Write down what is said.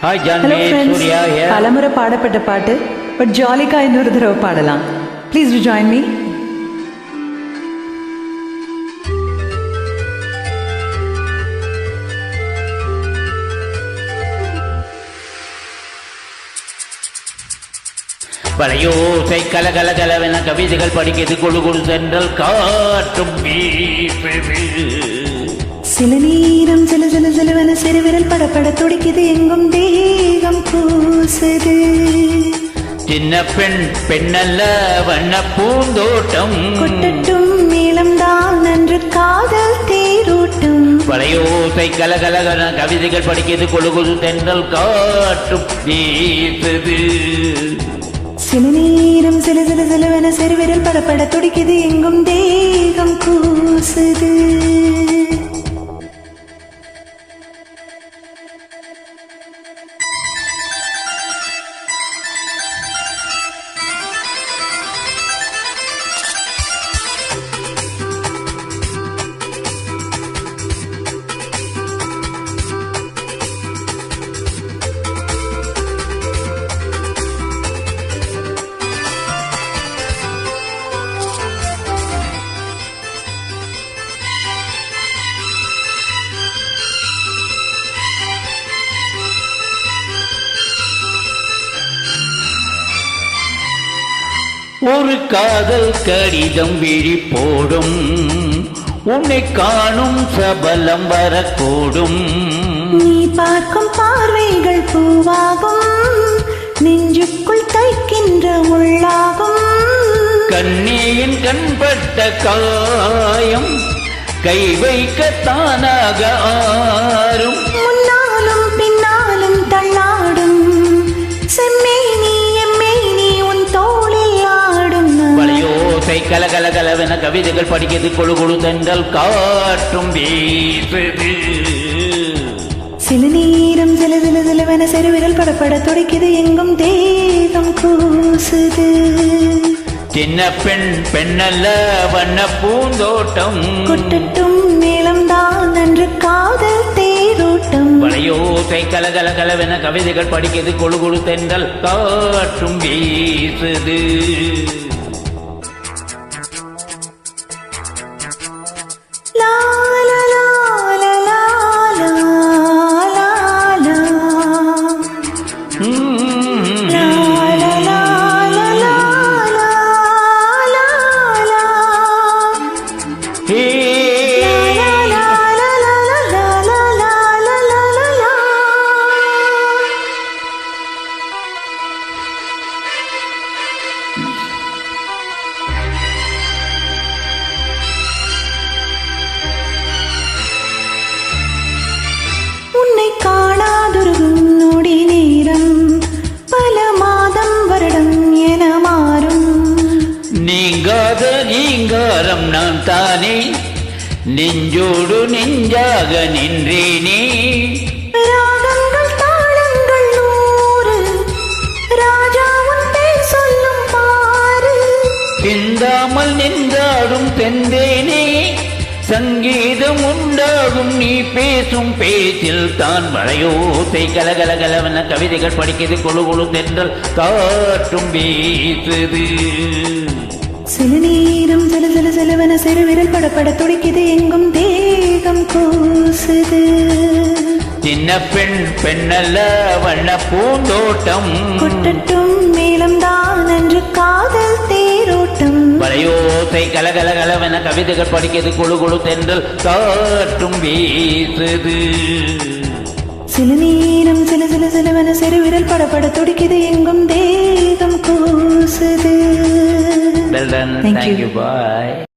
Hi, John. Hello friends. Surya here. பலமுறை பாடப்பட்ட பாட்டு பட் ஜாலிக்கா இன்னொரு தடவை பாடலாம். Please do join me. வளையோசை கலகலகலவென கவிதைகள் படிக்கிறது கொழு கொழு சென்றல் காற்றும் வீசுது. சில நேரம் சில சில சிலவென சிறுவிரல் படப்பட துடிக்குது எங்கும் தேகம் கூசுது. சின்ன பெண் பெண்ணல்ல வண்ண பூந்தோட்டம் கொட்டட்டும் மேளம் தான் நன்று காதல் தேரோட்டம். வளையோசை கலகலகன கவிதைகள் படிக்கிறது கொழு கொழு சென்றல் காற்றும் வீசுது. சில நேரம் சில சில சிலவென சிறுவிரல் படப்பட துடிக்குது எங்கும் தேகம் கூசுது. ஒரு காதல் கடிதம் விழி போடும் உன்னை காணும் சபலம் வரக்கூடும். நீ பார்க்கும் பார்வைகள் பூவாகும் நெஞ்சுக்குள் தைக்கின்ற முள்ளாகும். கண்ணியின் கண்பட்ட காயம் கை வைக்க தானாக ஆறும். முன்னாலும் பின்னாலும் தள்ளாடும் செம்மேனி எம்மேனி உன் தோளில் ஆடும். வளையோசை கலகலகலவென கவிதைகள் படிக்கிறது கொழு கொழு தென்றல் காற்றும் வீசுது. சில நேரம் சில சில சிலவென சிறுவிரல் படப்பட துடிக்குது எங்கும் தேகம் கூசுது. சின்ன பெண் பெண்ணல்ல வண்ண பூந்தோட்டம் கொட்டட்டும் மேளம் தான் நன்று காதல் தேரோட்டம். வளையோசை கலகலகலவென கவிதைகள் படிக்கிறது கொழு கொழு தென்றல் காற்றும் வீசுது. லா லா லா லா லா லா லா லா. லா லா லா லா லா லா லா லா. ஹே லா லா லா லா லா லா லா லா லா லா. உன்னை காணாதொருகும் நொடி நேரம் பல மாதம் வருடம் என மாறும். நீங்காத நீங்காரம் நான் தானே நெஞ்சோடு நெஞ்சாக நின்றேனே. ராகங்கள் தாளங்கள் நூறு ராஜா உன் பேர் சொல்லும் பாரு. சிந்தாமல் நின்றாடும் தெந்தேனே சங்கீதம் உண்டாகும் நீ பேசும் பேச்சில் தான். வளையோசை கலகலகலவென கவிதைகள் படிக்கிறது கொழு கொழு தென்றல் காற்றும் வீசுது. சில நேரம் சில சில சிலவென சிறுவிரல் படப்பட துடிக்குது எங்கும் தேகம் கூசுது. சின்ன பெண் பெண்ணல்ல வண்ண பூந்தோட்டம் கொட்டட்டும் மேளம் தான் நன்று காதல் தேரோட்டம். வளையோசை கலகலகலவென கவிதைகள் படிக்கிறது கொழு கொழு தென்றல் காற்றும் வீசுது. சில நேரம் சில சில சிலவென சிறுவிரல் படப்பட துடிக்குது எங்கும் தேகம் கூசுது. Well done. Thank Thank you. you. Bye.